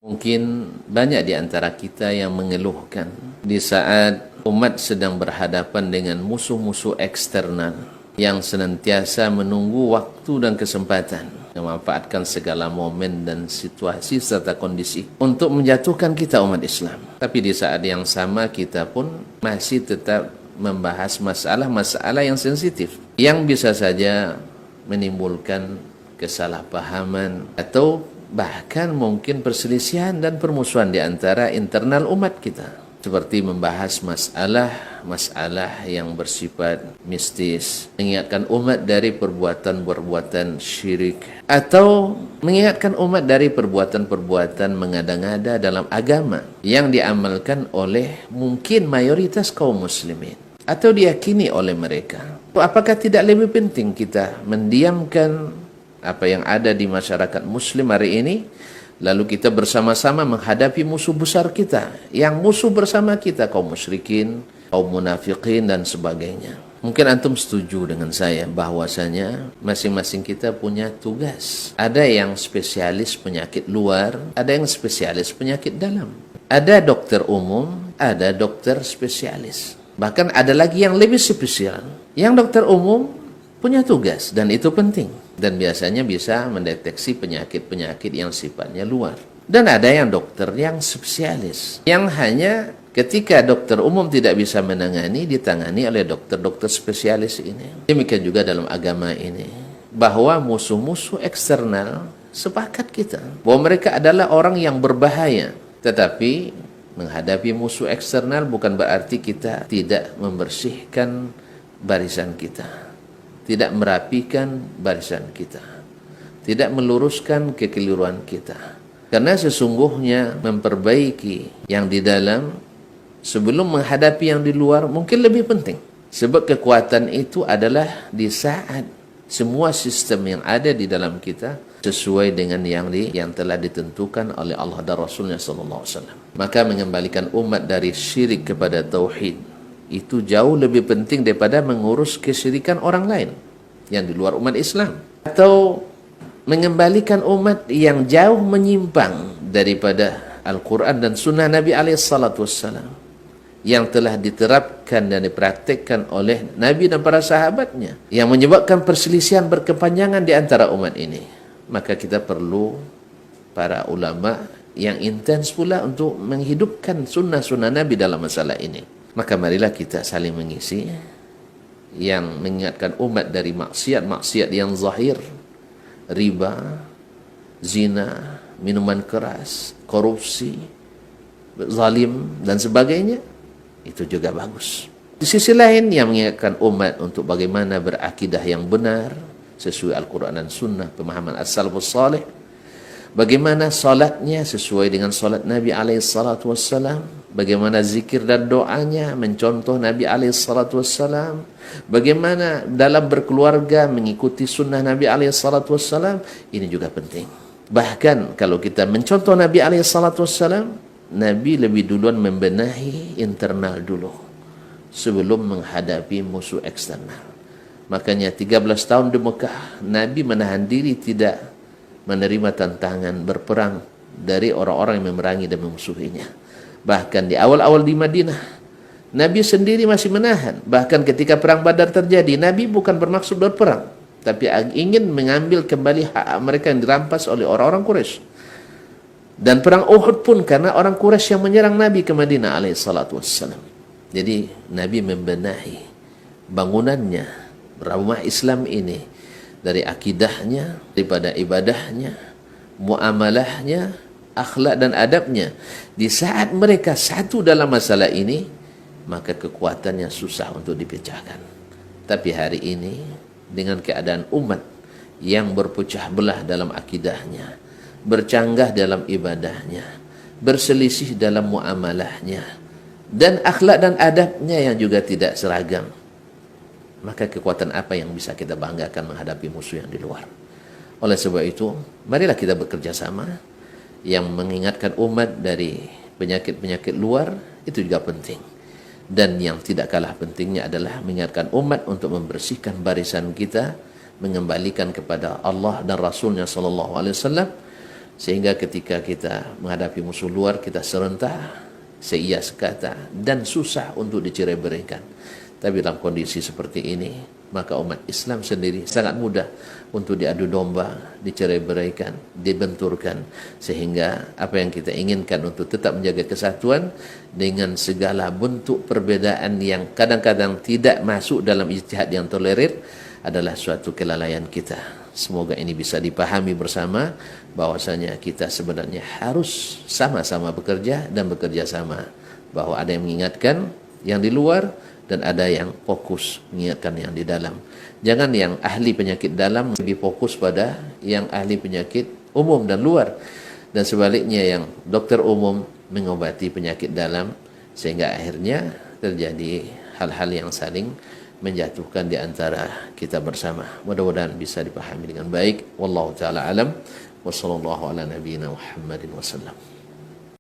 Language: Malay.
Mungkin banyak di antara kita yang mengeluhkan di saat umat sedang berhadapan dengan musuh-musuh eksternal yang senantiasa menunggu waktu dan kesempatan, memanfaatkan segala momen dan situasi serta kondisi untuk menjatuhkan kita umat Islam. Tapi di saat yang sama kita pun masih tetap membahas masalah-masalah yang sensitif yang bisa saja menimbulkan kesalahpahaman atau bahkan mungkin perselisihan dan permusuhan di antara internal umat kita, seperti membahas masalah yang bersifat mistis, mengingatkan umat dari perbuatan-perbuatan syirik, atau mengingatkan umat dari perbuatan-perbuatan mengada-ngada dalam agama yang diamalkan oleh mungkin mayoritas kaum muslimin atau diyakini oleh mereka. Apakah tidak lebih penting kita mendiamkan apa yang ada di masyarakat muslim hari ini, lalu kita bersama-sama menghadapi musuh besar kita, yang musuh bersama kita kaum musyrikin, kaum munafikin dan sebagainya. Mungkin antum setuju dengan saya bahwasanya masing-masing kita punya tugas. Ada yang spesialis penyakit luar, ada yang spesialis penyakit dalam. Ada dokter umum, ada dokter spesialis. Bahkan ada lagi yang lebih spesial. Yang dokter umum punya tugas dan itu penting, dan biasanya bisa mendeteksi penyakit-penyakit yang sifatnya luar. Dan ada yang dokter yang spesialis, yang hanya ketika dokter umum tidak bisa menangani, ditangani oleh dokter-dokter spesialis ini. Demikian juga dalam agama ini, bahwa musuh-musuh eksternal sepakat kita bahwa mereka adalah orang yang berbahaya. Tetapi menghadapi musuh eksternal bukan berarti kita tidak membersihkan barisan kita, tidak merapikan barisan kita, tidak meluruskan kekeliruan kita. Karena sesungguhnya memperbaiki yang di dalam sebelum menghadapi yang di luar mungkin lebih penting. Sebab kekuatan itu adalah di saat semua sistem yang ada di dalam kita sesuai dengan yang telah ditentukan oleh Allah dan Rasulnya SAW. Maka mengembalikan umat dari syirik kepada tauhid itu jauh lebih penting daripada mengurus kesyirikan orang lain yang di luar umat Islam, atau mengembalikan umat yang jauh menyimpang daripada Al-Quran dan Sunnah Nabi SAW yang telah diterapkan dan dipraktikkan oleh Nabi dan para sahabatnya, yang menyebabkan perselisihan berkepanjangan di antara umat ini. Maka kita perlu para ulama yang intens pula untuk menghidupkan sunnah-sunnah Nabi dalam masalah ini. Maka marilah kita saling mengisi, yang mengingatkan umat dari maksiat-maksiat yang zahir, riba, zina, minuman keras, korupsi, zalim dan sebagainya. Itu juga bagus. Di sisi lain yang mengingatkan umat untuk bagaimana berakidah yang benar sesuai Al-Quran dan Sunnah, pemahaman as-salafus salih. Bagaimana salatnya sesuai dengan salat Nabi SAW, bagaimana zikir dan doanya mencontoh Nabi SAW, bagaimana dalam berkeluarga mengikuti sunnah Nabi SAW. Ini juga penting. Bahkan kalau kita mencontoh Nabi SAW, Nabi lebih duluan membenahi internal dulu sebelum menghadapi musuh eksternal. Makanya 13 tahun di Mekah Nabi menahan diri tidak menerima tantangan berperang dari orang-orang yang memerangi dan memusuhinya. Bahkan di awal-awal di Madinah, Nabi sendiri masih menahan. Bahkan ketika perang Badar terjadi, Nabi bukan bermaksud berperang, tapi ingin mengambil kembali hak mereka yang dirampas oleh orang-orang Quraisy. Dan perang Uhud pun karena orang Quraisy yang menyerang Nabi ke Madinah alaihissalam. Jadi Nabi membenahi bangunannya, rumah Islam ini, dari akidahnya, daripada ibadahnya, muamalahnya, akhlak dan adabnya. Di saat mereka satu dalam masalah ini, maka kekuatannya susah untuk dipecahkan. Tapi hari ini dengan keadaan umat yang berpecah belah dalam akidahnya, bercanggah dalam ibadahnya, berselisih dalam muamalahnya, dan akhlak dan adabnya yang juga tidak seragam, maka kekuatan apa yang bisa kita banggakan menghadapi musuh yang di luar? Oleh sebab itu, marilah kita bekerja sama, yang mengingatkan umat dari penyakit-penyakit luar itu juga penting. Dan yang tidak kalah pentingnya adalah mengingatkan umat untuk membersihkan barisan kita, mengembalikan kepada Allah dan Rasulnya SAW, Sehingga ketika kita menghadapi musuh luar, kita serentak, seia sekata, dan susah untuk dicerai-beraikan. Tapi dalam kondisi seperti ini, maka umat Islam sendiri sangat mudah untuk diadu domba, dicerai-beraikan, dibenturkan, sehingga apa yang kita inginkan untuk tetap menjaga kesatuan dengan segala bentuk perbedaan yang kadang-kadang tidak masuk dalam ijtihad yang tolerir adalah suatu kelalaian kita. Semoga ini bisa dipahami bersama bahwasanya kita sebenarnya harus sama-sama bekerja dan bekerja sama, bahwa ada yang mengingatkan yang di luar dan ada yang fokus mengingatkan yang di dalam. Jangan yang ahli penyakit dalam lebih fokus pada yang ahli penyakit umum dan luar, dan sebaliknya yang dokter umum mengobati penyakit dalam, sehingga akhirnya terjadi hal-hal yang saling menjatuhkan di antara kita bersama. Mudah-mudahan bisa dipahami dengan baik. Wallahu taala alam. Wassallallahu ala nabiyyina Muhammadin wasallam.